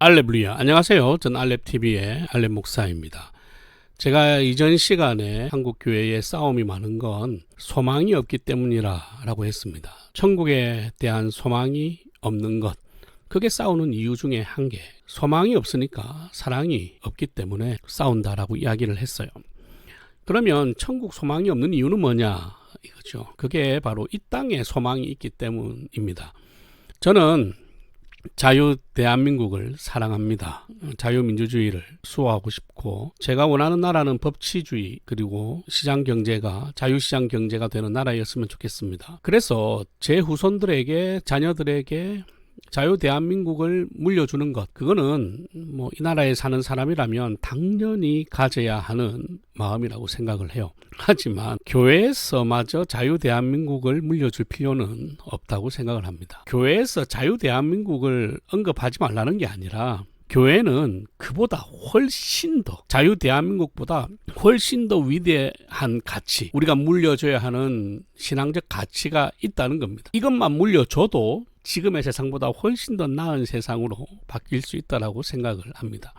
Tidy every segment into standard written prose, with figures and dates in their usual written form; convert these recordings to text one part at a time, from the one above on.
알렙루야. 안녕하세요. 전 알렙TV의 알렙 목사입니다. 제가 이전 시간에 한국 교회에 싸움이 많은 건 소망이 없기 때문이라 라고 했습니다. 천국에 대한 소망이 없는 것, 그게 싸우는 이유 중에 한 개, 소망이 없으니까 사랑이 없기 때문에 싸운다라고 이야기를 했어요. 그러면 천국 소망이 없는 이유는 뭐냐 이거죠. 그게 바로 이 땅에 소망이 있기 때문입니다. 저는 자유 대한민국을 사랑합니다. 자유민주주의를 수호하고 싶고, 제가 원하는 나라는 법치주의 그리고 시장경제가 자유시장 경제가 되는 나라였으면 좋겠습니다. 그래서 제 후손들에게, 자녀들에게 자유 대한민국을 물려주는 것, 그거는 이 나라에 사는 사람이라면 당연히 가져야 하는 마음이라고 생각을 해요. 하지만 교회에서마저 자유 대한민국을 물려줄 필요는 없다고 생각을 합니다. 교회에서 자유 대한민국을 언급하지 말라는 게 아니라, 교회는 그보다 훨씬 더, 자유 대한민국보다 훨씬 더 위대한 가치, 우리가 물려줘야 하는 신앙적 가치가 있다는 겁니다. 이것만 물려줘도 지금의 세상보다 훨씬 더 나은 세상으로 바뀔 수 있다고 생각을 합니다.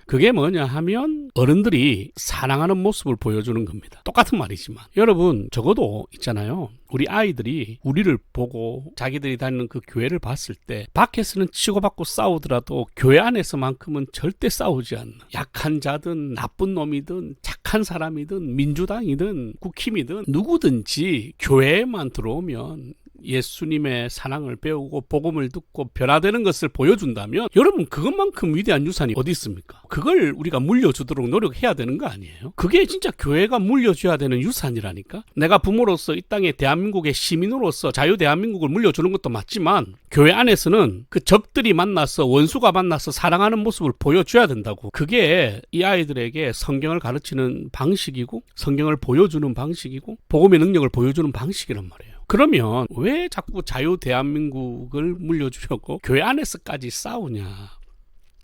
그게 뭐냐 하면 어른들이 사랑하는 모습을 보여주는 겁니다. 똑같은 말이지만 여러분, 적어도 있잖아요, 우리 아이들이 우리를 보고 자기들이 다니는 그 교회를 봤을 때 밖에서는 치고받고 싸우더라도 교회 안에서만큼은 절대 싸우지 않는, 약한 자든 나쁜 놈이든 착한 사람이든 민주당이든 국힘이든 누구든지 교회에만 들어오면 예수님의 사랑을 배우고 복음을 듣고 변화되는 것을 보여준다면, 여러분, 그것만큼 위대한 유산이 어디 있습니까? 그걸 우리가 물려주도록 노력해야 되는 거 아니에요? 그게 진짜 교회가 물려줘야 되는 유산이라니까. 내가 부모로서 이 땅에 대한민국의 시민으로서 자유 대한민국을 물려주는 것도 맞지만, 교회 안에서는 그 적들이 만나서, 원수가 만나서 사랑하는 모습을 보여줘야 된다고. 그게 이 아이들에게 성경을 가르치는 방식이고, 성경을 보여주는 방식이고, 복음의 능력을 보여주는 방식이란 말이에요. 그러면 왜 자꾸 자유 대한민국을 물려주려고 교회 안에서까지 싸우냐?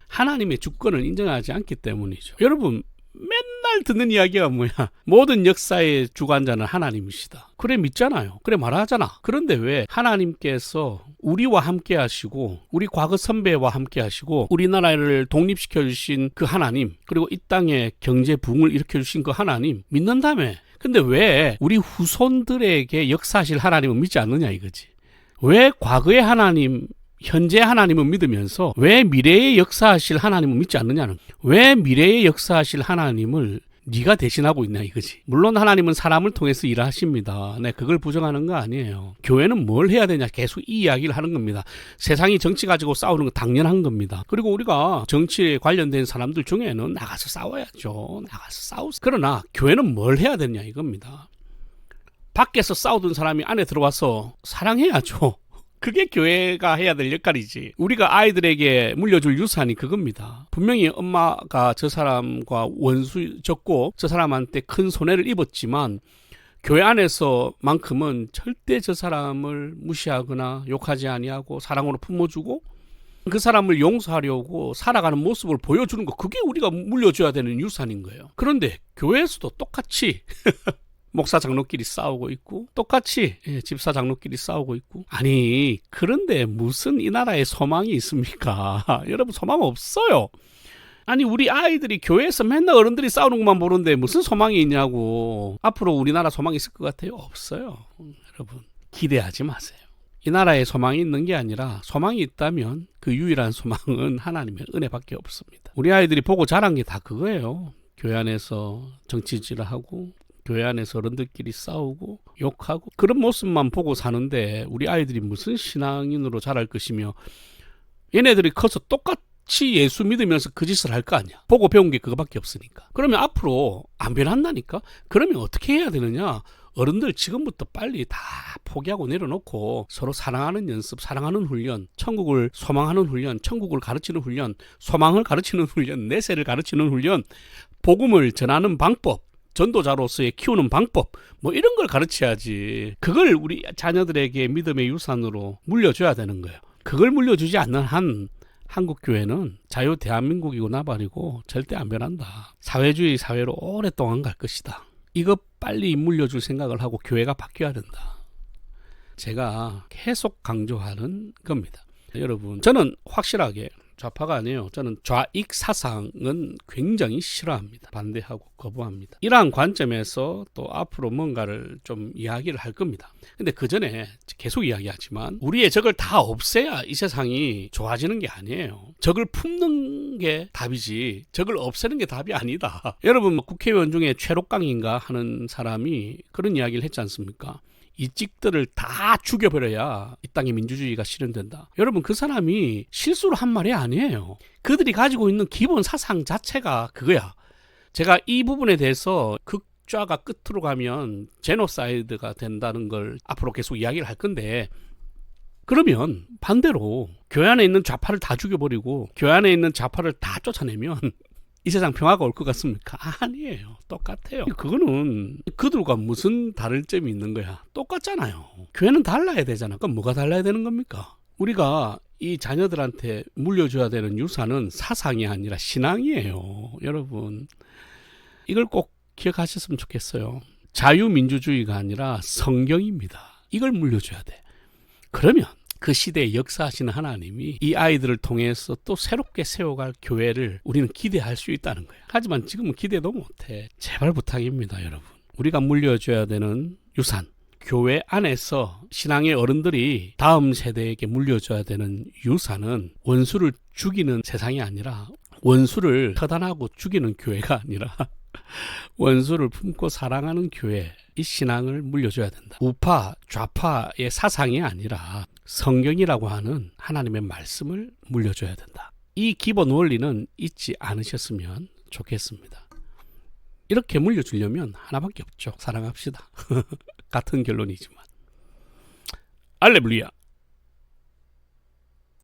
하나님의 주권을 인정하지 않기 때문이죠. 여러분, 맨날 듣는 이야기가 뭐야? 모든 역사의 주관자는 하나님이시다. 그래, 믿잖아요. 그래, 말하잖아. 그런데 왜 하나님께서 우리와 함께 하시고, 우리 과거 선배와 함께 하시고, 우리나라를 독립시켜 주신 그 하나님, 그리고 이 땅에 경제 붕을 일으켜 주신 그 하나님 믿는다며? 근데 왜 우리 후손들에게 역사하실 하나님은 믿지 않느냐 이거지. 왜 과거의 하나님, 현재 하나님은 믿으면서 왜 미래의 역사하실 하나님은 믿지 않느냐는, 왜 미래의 역사하실 하나님을 네가 대신하고 있냐 이거지. 물론 하나님은 사람을 통해서 일하십니다. 네, 그걸 부정하는 거 아니에요. 교회는 뭘 해야 되냐, 계속 이 이야기를 하는 겁니다. 세상이 정치 가지고 싸우는 거 당연한 겁니다. 그리고 우리가 정치에 관련된 사람들 중에는 나가서 싸워야죠. 나가서 싸우세요. 그러나 교회는 뭘 해야 되냐 이겁니다. 밖에서 싸우던 사람이 안에 들어와서 사랑해야죠. 그게 교회가 해야 될 역할이지. 우리가 아이들에게 물려줄 유산이 그겁니다. 분명히 엄마가 저 사람과 원수졌고 저 사람한테 큰 손해를 입었지만, 교회 안에서만큼은 절대 저 사람을 무시하거나 욕하지 아니하고 사랑으로 품어주고 그 사람을 용서하려고 살아가는 모습을 보여주는 거, 그게 우리가 물려줘야 되는 유산인 거예요. 그런데 교회에서도 똑같이 목사 장로끼리 싸우고 있고, 똑같이 집사 장로끼리 싸우고 있고. 아니, 그런데 무슨 이 나라에 소망이 있습니까? 여러분, 소망 없어요. 아니, 우리 아이들이 교회에서 맨날 어른들이 싸우는 것만 보는데 무슨 소망이 있냐고. 앞으로 우리나라 소망이 있을 것 같아요? 없어요. 여러분, 기대하지 마세요. 이 나라에 소망이 있는 게 아니라, 소망이 있다면 그 유일한 소망은 하나님의 은혜밖에 없습니다. 우리 아이들이 보고 자란 게 다 그거예요. 교회 안에서 정치질을 하고, 교회 안에서 어른들끼리 싸우고 욕하고, 그런 모습만 보고 사는데 우리 아이들이 무슨 신앙인으로 자랄 것이며, 얘네들이 커서 똑같이 예수 믿으면서 그 짓을 할 거 아니야. 보고 배운 게 그거밖에 없으니까. 그러면 앞으로 안 변한다니까? 그러면 어떻게 해야 되느냐? 어른들 지금부터 빨리 다 포기하고 내려놓고 서로 사랑하는 연습, 사랑하는 훈련, 천국을 소망하는 훈련, 천국을 가르치는 훈련, 소망을 가르치는 훈련, 내세를 가르치는 훈련, 복음을 전하는 방법, 전도자로서의 키우는 방법, 이런 걸 가르쳐야지. 그걸 우리 자녀들에게 믿음의 유산으로 물려줘야 되는 거예요. 그걸 물려주지 않는 한 한국교회는 자유 대한민국이고 나발이고 절대 안 변한다. 사회주의 사회로 오랫동안 갈 것이다. 이거 빨리 물려줄 생각을 하고 교회가 바뀌어야 된다. 제가 계속 강조하는 겁니다. 여러분, 저는 확실하게 좌파가 아니에요. 저는 좌익 사상은 굉장히 싫어합니다. 반대하고 거부합니다. 이러한 관점에서 또 앞으로 뭔가를 좀 이야기를 할 겁니다. 근데 그 전에 계속 이야기하지만 우리의 적을 다 없애야 이 세상이 좋아지는 게 아니에요. 적을 품는 게 답이지 적을 없애는 게 답이 아니다. 여러분 국회의원 중에 최록강인가 하는 사람이 그런 이야기를 했지 않습니까? 이 찍들을 다 죽여버려야 이 땅에 민주주의가 실현된다. 여러분 그 사람이 실수로 한 말이 아니에요. 그들이 가지고 있는 기본 사상 자체가 그거야. 제가 이 부분에 대해서 극좌가 끝으로 가면 제노사이드가 된다는 걸 앞으로 계속 이야기를 할 건데, 그러면 반대로 교회 안에 있는 좌파를 다 죽여버리고 교회 안에 있는 좌파를 다 쫓아내면 이 세상 평화가 올 것 같습니까? 아니에요. 똑같아요. 그거는 그들과 무슨 다를 점이 있는 거야? 똑같잖아요. 교회는 달라야 되잖아. 그럼 뭐가 달라야 되는 겁니까? 우리가 이 자녀들한테 물려줘야 되는 유산은 사상이 아니라 신앙이에요. 여러분 이걸 꼭 기억하셨으면 좋겠어요. 자유민주주의가 아니라 성경입니다. 이걸 물려줘야 돼. 그러면 그 시대에 역사하시는 하나님이 이 아이들을 통해서 또 새롭게 세워갈 교회를 우리는 기대할 수 있다는 거예요. 하지만 지금은 기대도 못해. 제발 부탁입니다, 여러분. 우리가 물려줘야 되는 유산, 교회 안에서 신앙의 어른들이 다음 세대에게 물려줘야 되는 유산은 원수를 죽이는 세상이 아니라, 원수를 처단하고 죽이는 교회가 아니라 원수를 품고 사랑하는 교회, 이 신앙을 물려줘야 된다. 우파, 좌파의 사상이 아니라 성경이라고 하는 하나님의 말씀을 물려줘야 된다. 이 기본 원리는 잊지 않으셨으면 좋겠습니다. 이렇게 물려주려면 하나밖에 없죠. 사랑합시다. 같은 결론이지만. 알레루야.